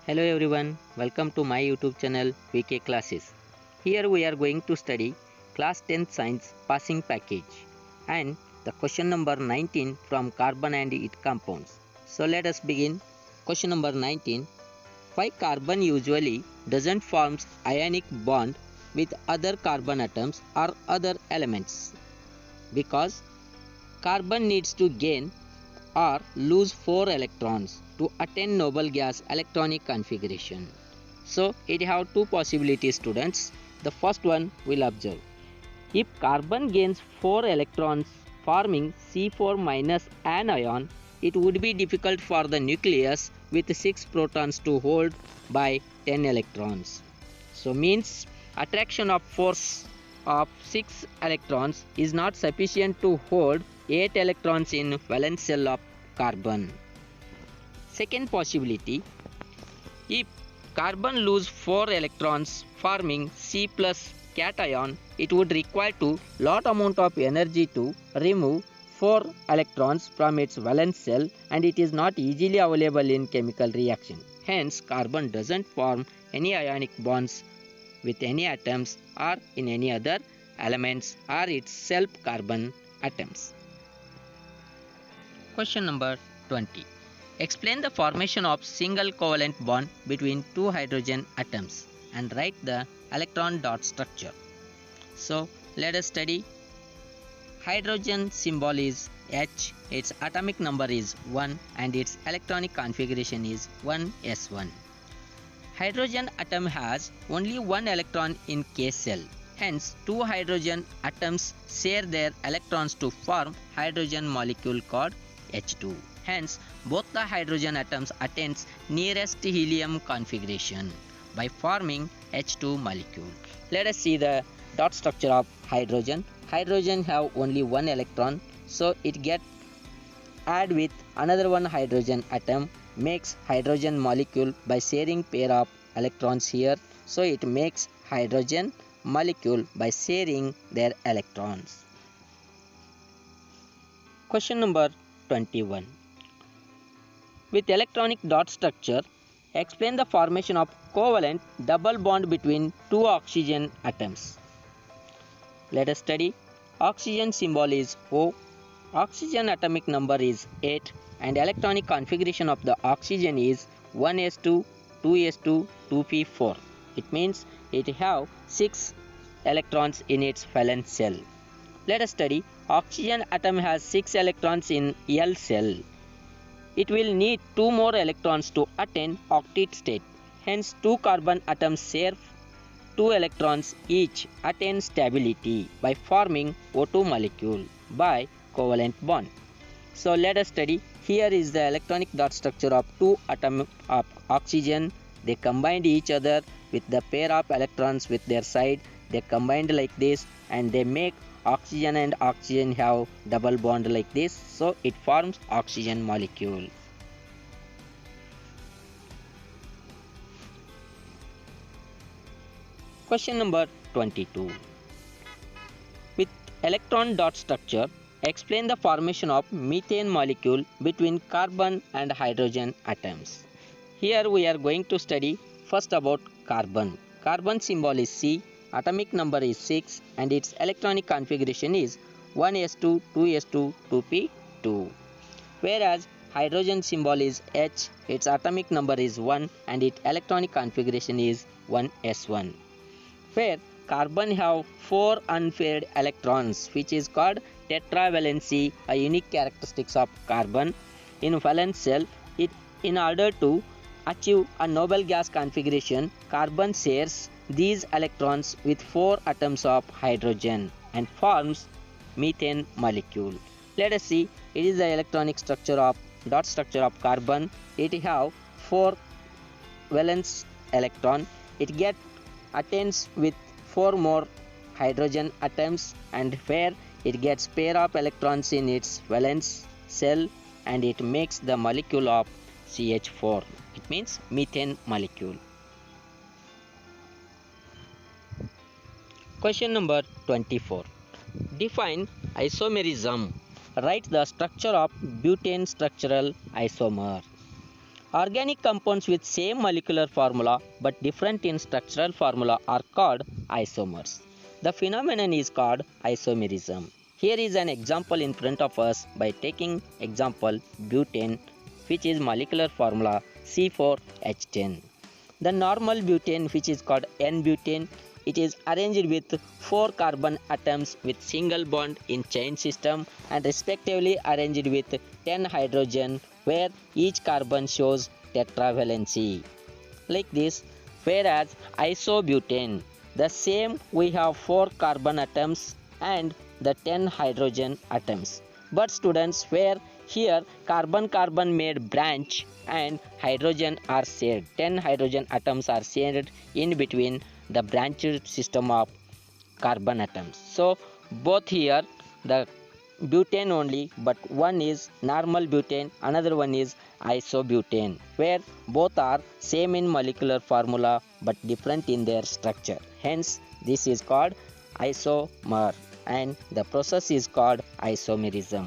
Hello everyone, welcome to my YouTube channel VK Classes. Here we are going to study class 10th science passing package and the question number 19 from carbon and its compounds. So let us begin. Question number 19. Why carbon usually doesn't form ionic bond with other carbon atoms or other elements? Because carbon needs to gain or lose 4 electrons to attain noble gas electronic configuration. So it have two possibilities, students. The first one will observe. If carbon gains 4 electrons forming C4 minus anion, it would be difficult for the nucleus with 6 protons to hold by 10 electrons. So means attraction of force of 6 electrons is not sufficient to hold 8 electrons in valence shell of carbon. Second possibility, if carbon lose 4 electrons forming C plus cation, it would require to lot amount of energy to remove 4 electrons from its valence shell, and it is not easily available in chemical reaction. Hence, carbon doesn't form any ionic bonds with any atoms or in any other elements or its self carbon atoms. Question number 20. Explain the formation of single covalent bond between two hydrogen atoms and write the electron dot structure. So let us study. Hydrogen symbol is H, its atomic number is 1 and its electronic configuration is 1s1. Hydrogen atom has only one electron in K cell. Hence, two hydrogen atoms share their electrons to form hydrogen molecule called H2. Hence, both the hydrogen atoms attains nearest helium configuration by forming H2 molecule. Let us see the dot structure of hydrogen. Hydrogen have only one electron, so it get add with another one hydrogen atom, makes hydrogen molecule by sharing pair of electrons here. So it makes hydrogen molecule by sharing their electrons. Question number 21. With electronic dot structure, explain the formation of covalent double bond between two oxygen atoms. Let us study. Oxygen symbol is O. Oxygen atomic number is 8 and electronic configuration of the oxygen is 1s2, 2s2, 2p4. It means it have 6 electrons in its valence shell. Let us study. Oxygen atom has 6 electrons in L cell. It will need 2 more electrons to attain octet state. Hence, 2 carbon atoms share 2 electrons each, attain stability by forming O2 molecule by covalent bond. So let us study. Here is the electronic dot structure of 2 atoms of oxygen. They combined each other with the pair of electrons with their side. They combined like this and they make oxygen and oxygen have double bond like this. So it forms oxygen molecule. Question number 22. With electron dot structure, explain the formation of methane molecule between carbon and hydrogen atoms. Here we are going to study first about carbon. Carbon symbol is C, atomic number is 6 and its electronic configuration is 1s2, 2s2, 2p2. Whereas hydrogen symbol is H, its atomic number is 1 and its electronic configuration is 1s1. Where carbon have 4 unpaired electrons, which is called tetravalency, a unique characteristics of carbon. In valence shell, in order to achieve a noble gas configuration, carbon shares these electrons with 4 atoms of hydrogen and forms methane molecule. Let us see. It is the electronic structure of dot structure of carbon. It have 4 valence electron. It get attains with 4 more hydrogen atoms and where it gets pair of electrons in its valence shell and it makes the molecule of CH4. It means methane molecule. Question number 24. Define isomerism. Write the structure of butane structural isomer. Organic compounds with same molecular formula but different in structural formula are called isomers. The phenomenon is called isomerism. Here is an example in front of us by taking example butane, which is molecular formula C4H10. The normal butane, which is called N-butane, it is arranged with 4 carbon atoms with single bond in chain system and respectively arranged with 10 hydrogen where each carbon shows tetravalency. Like this, whereas isobutane, the same we have 4 carbon atoms and the 10 hydrogen atoms. But students, where here carbon made branch and hydrogen are shared. 10 hydrogen atoms are shared in between the branched system of carbon atoms. So both here the butane only, but one is normal butane, another one is isobutane, where both are same in molecular formula but different in their structure. Hence this is called isomer and the process is called isomerism.